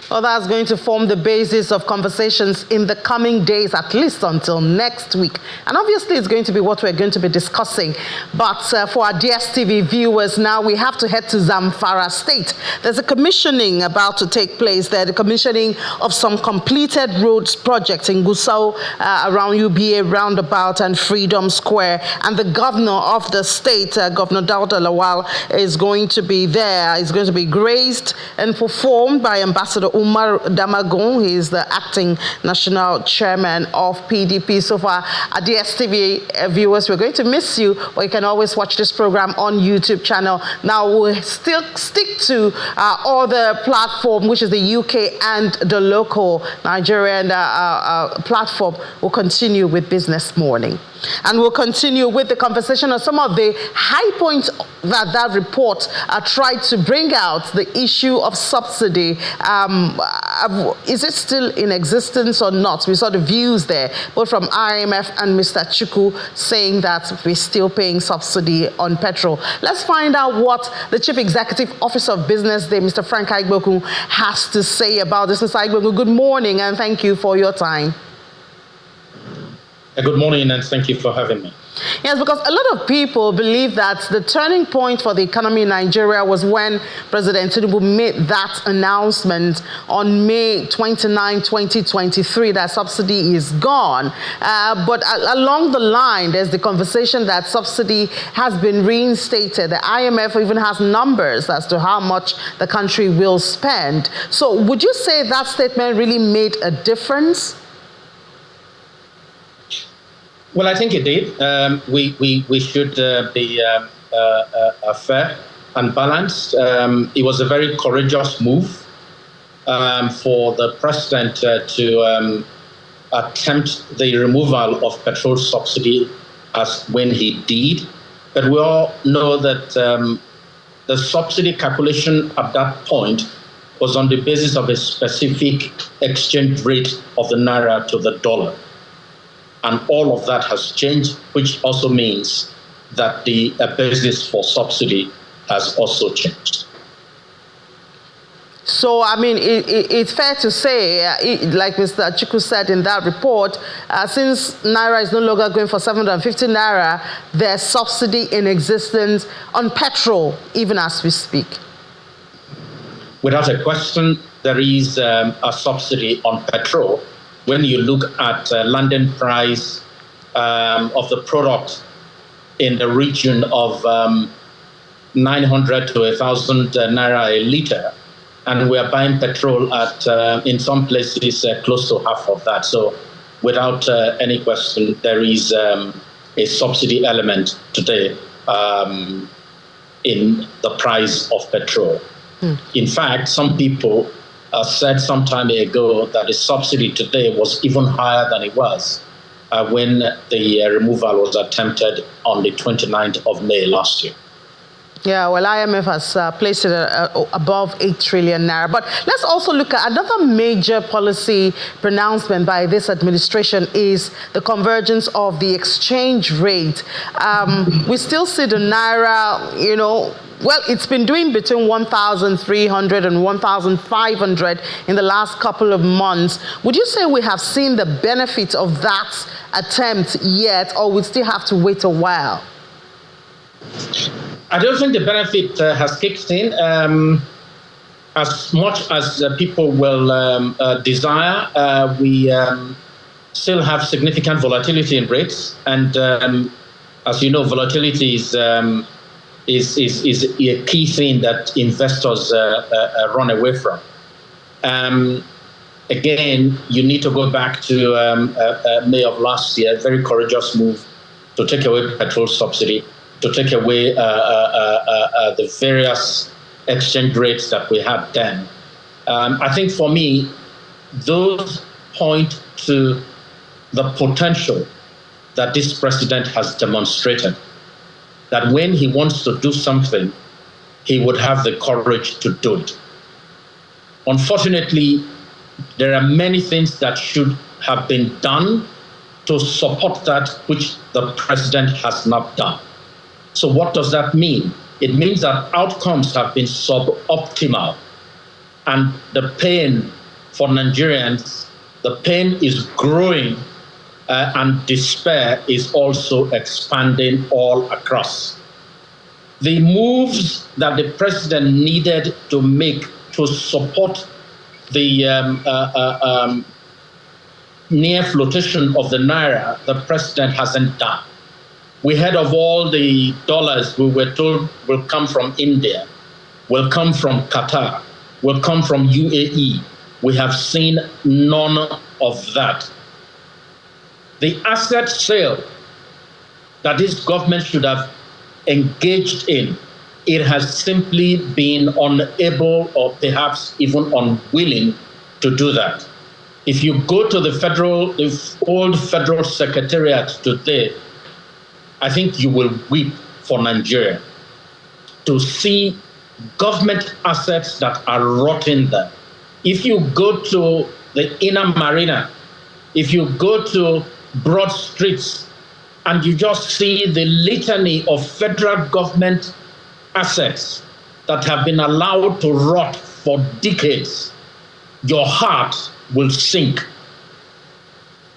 Well, that's going to form the basis of conversations in the coming days, at least until next week. And obviously, it's going to be what we're going to be discussing. But for our DSTV viewers, now we have to head to Zamfara State. There's a commissioning about to take place there, the commissioning of some completed roads projects in Gusau, around UBA Roundabout and Freedom Square. And the governor of the state, Governor Dauda Lawal, is going to be there. It's going to be graced and performed by Ambassador Umar Damagun. He is the acting national chairman of PDP. So far, our DSTV viewers, we're going to miss you, but you can always watch this program on YouTube channel. Now, we'll still stick to our other platform, which is the UK and the local Nigerian platform. We'll continue with Business Morning. And we'll continue with the conversation on some of the high points that report tried to bring out. The issue of subsidy. Is it still in existence or not? We saw the views there, both from IMF and Mr. Chuku, saying that we're still paying subsidy on petrol. Let's find out what the Chief Executive Officer of Business Day, Mr. Frank Aigboku, has to say about this. Mr. Aigboku, good morning and thank you for your time. Good morning and thank you for having me. Yes, because a lot of people believe that the turning point for the economy in Nigeria was when President Tinubu made that announcement on May 29, 2023, that subsidy is gone. But along the line, there's the conversation that subsidy has been reinstated. The IMF even has numbers as to how much the country will spend. So would you say that statement really made a difference? Well, I think it did. We should be fair and balanced. It was a very courageous move for the president to attempt the removal of petrol subsidy as when he did. But we all know that the subsidy calculation at that point was on the basis of a specific exchange rate of the naira to the dollar. And all of that has changed, which also means that the basis for subsidy has also changed. So, I mean, it's fair to say, like Mr. Chuku said in that report, since Naira is no longer going for 750 Naira, there's subsidy in existence on petrol, even as we speak. Without a question, there is a subsidy on petrol. When you look at landing price of the product in the region of 900 to 1,000 Naira a litre, and we are buying petrol at, in some places, close to half of that. So without any question, there is a subsidy element today in the price of petrol. In fact, some people said some time ago that the subsidy today was even higher than it was when the removal was attempted on the 29th of May last year. Yeah, well, IMF has placed it above 8 trillion Naira. But let's also look at another major policy pronouncement by this administration is the convergence of the exchange rate. We still see the Naira, you know, well, it's been doing between 1,300 and 1,500 in the last couple of months. Would you say we have seen the benefit of that attempt yet, or we still have to wait a while? I don't think the benefit has kicked in as much as people will desire. We still have significant volatility in rates, and as you know, volatility is a key thing that investors run away from. Again, you need to go back to May of last year, a very courageous move to take away petrol subsidy, to take away the various exchange rates that we had then. I think for me, those point to the potential that this president has demonstrated, that when he wants to do something, he would have the courage to do it. Unfortunately, there are many things that should have been done to support that which the president has not done. So what does that mean? It means that outcomes have been suboptimal. And the pain for Nigerians, the pain is growing, and despair is also expanding all across. The moves that the president needed to make to support the near flotation of the naira, the president hasn't done. We heard of all the dollars we were told will come from India, will come from Qatar, will come from UAE. We have seen none of that. The asset sale that this government should have engaged in, it has simply been unable or perhaps even unwilling to do that. If you go to the old federal secretariat today, I think you will weep for Nigeria to see government assets that are rotting there. If you go to the inner marina, if you go to broad streets, and you just see the litany of federal government assets that have been allowed to rot for decades, your heart will sink.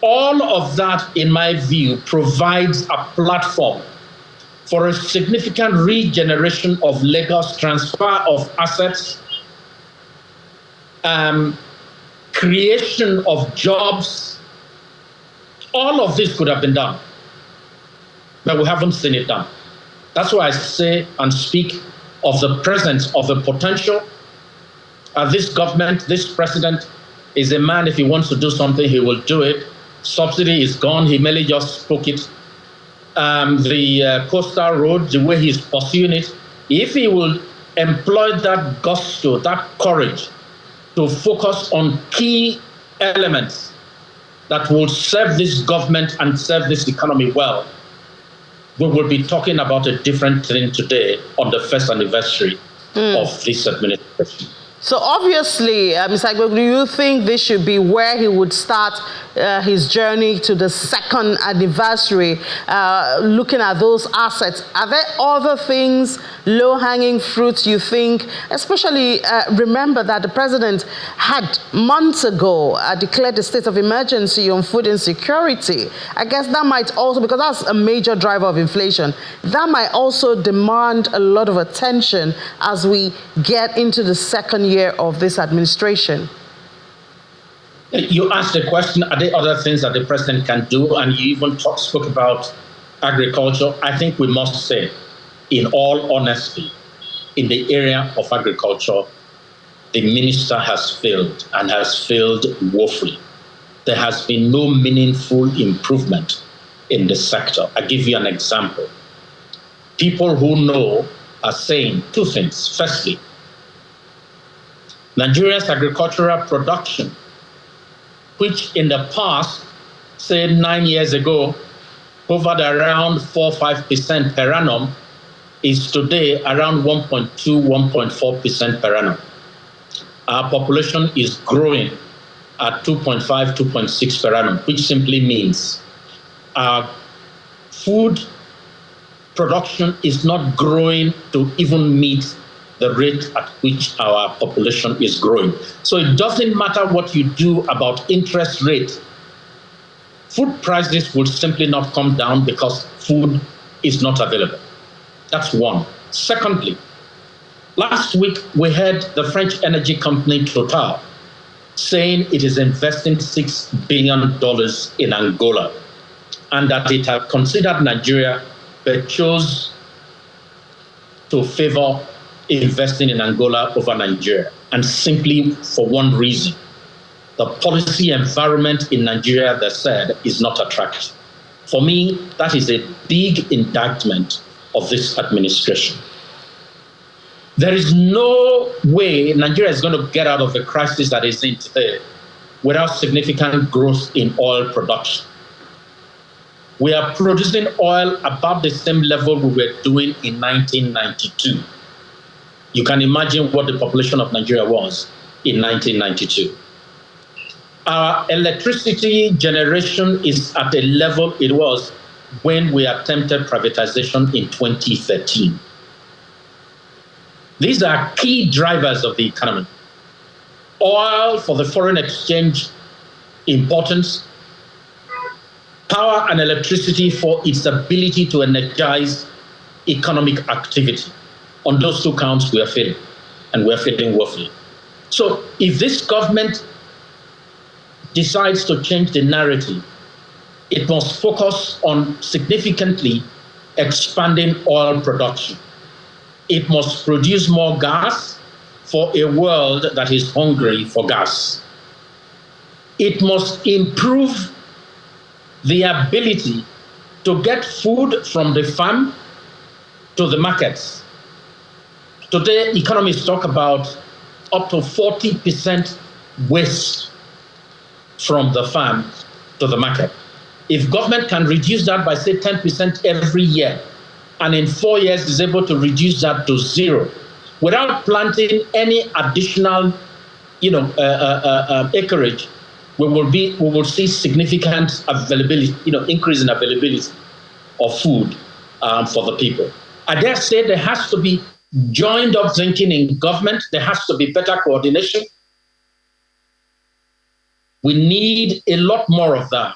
All of that, in my view, provides a platform for a significant regeneration of Lagos, transfer of assets, creation of jobs. All of this could have been done, but we haven't seen it done. That's why I say and speak of the presence of a potential. This government, this president is a man, if he wants to do something, he will do it. Subsidy is gone. He merely just spoke it. The coastal road, the way he's pursuing it, if he will employ that gusto, that courage to focus on key elements that will serve this government and serve this economy well, we will be talking about a different thing today on the first anniversary of this administration. So obviously, Mr. Agbo, do you think this should be where he would start his journey to the second anniversary, looking at those assets? Are there other things, low-hanging fruits, you think? Especially remember that the president had months ago declared a state of emergency on food insecurity. I guess that might also, because that's a major driver of inflation, that might also demand a lot of attention as we get into the second year of this administration. You asked the question, are there other things that the president can do? And you even spoke about agriculture. I think we must say, in all honesty, in the area of agriculture, the minister has failed and has failed woefully. There has been no meaningful improvement in the sector. I'll give you an example. People who know are saying two things. Firstly, Nigeria's agricultural production, which in the past, say 9 years ago, hovered around 4-5% per annum, is today around 1.2, 1.4% per annum. Our population is growing at 2.5, 2.6 per annum, which simply means our food production is not growing to even meet the rate at which our population is growing. So it doesn't matter what you do about interest rate. Food prices will simply not come down because food is not available. That's one. Secondly, last week we heard the French energy company Total saying it is investing $6 billion in Angola and that it had considered Nigeria but chose to favor investing in Angola over Nigeria, and simply for one reason. The policy environment in Nigeria, they said, is not attractive. For me, that is a big indictment of this administration. There is no way Nigeria is going to get out of the crisis that is in today without significant growth in oil production. We are producing oil about the same level we were doing in 1992. You can imagine what the population of Nigeria was in 1992. Our electricity generation is at a level it was when we attempted privatization in 2013. These are key drivers of the economy. oil for the foreign exchange importance, power and electricity for its ability to energize economic activity. On those two counts, we are failing, and we are failing woefully. So if this government decides to change the narrative, it must focus on significantly expanding oil production. It must produce more gas for a world that is hungry for gas. It must improve the ability to get food from the farm to the markets. Today, economists talk about up to 40% waste from the farm to the market. If government can reduce that by, say, 10% every year, and in 4 years is able to reduce that to zero, without planting any additional, acreage, we will see significant availability, increase in availability of food for the people. I dare say there has to be joined up thinking in government. There has to be better coordination. We need a lot more of that.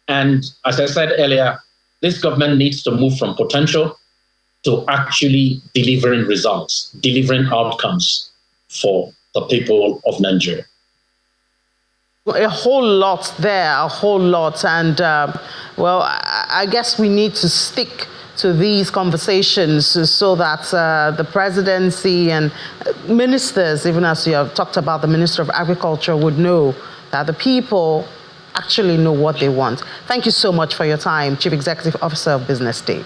And as I said earlier, this government needs to move from potential to actually delivering results, delivering outcomes for the people of Nigeria. A whole lot there, a whole lot. And, I guess we need to stick to these conversations so that the presidency and ministers, even as you have talked about the Minister of Agriculture, would know that the people actually know what they want. Thank you so much for your time, Chief Executive Officer of Business Day.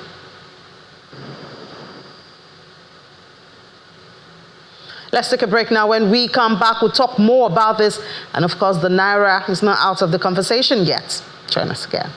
Let's take a break now. When we come back, we'll talk more about this. And of course, the Naira is not out of the conversation yet. Join us again.